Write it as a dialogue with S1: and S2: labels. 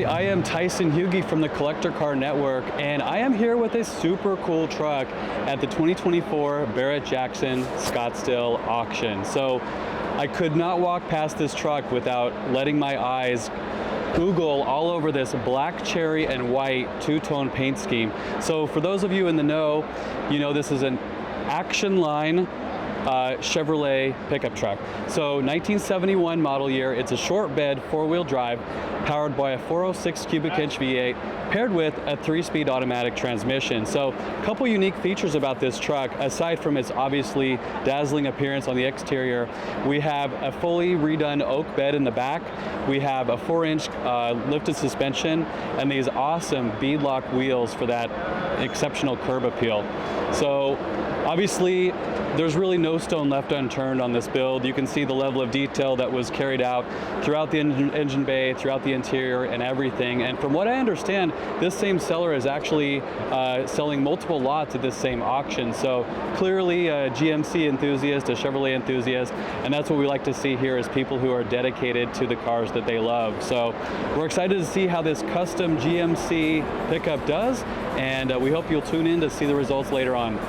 S1: everybody, I am Tyson Hugie from the Collector Car Network, and I am here with a super cool truck at the 2024 Barrett-Jackson Scottsdale Auction. So I could not walk past this truck without letting my eyes Google all over this black cherry and white two-tone paint scheme. So for those of you in the know, you know this is an Action Line Chevrolet pickup truck. So 1971 model year, it's a short bed, four-wheel drive, powered by a 406 cubic inch V8, paired with a 3-speed automatic transmission. So a couple unique features about this truck, aside from its obviously dazzling appearance on the exterior. We have a fully redone oak bed in the back. We have a 4-inch lifted suspension and these awesome beadlock wheels for that exceptional curb appeal. So obviously, there's really no stone left unturned on this build. You can see the level of detail that was carried out throughout the engine bay, throughout the interior and everything. And from what I understand, this same seller is actually selling multiple lots at this same auction. So clearly a GMC enthusiast, a Chevrolet enthusiast, and that's what we like to see here is people who are dedicated to the cars that they love. So we're excited to see how this custom GMC pickup does, and we hope you'll tune in to see the results later on.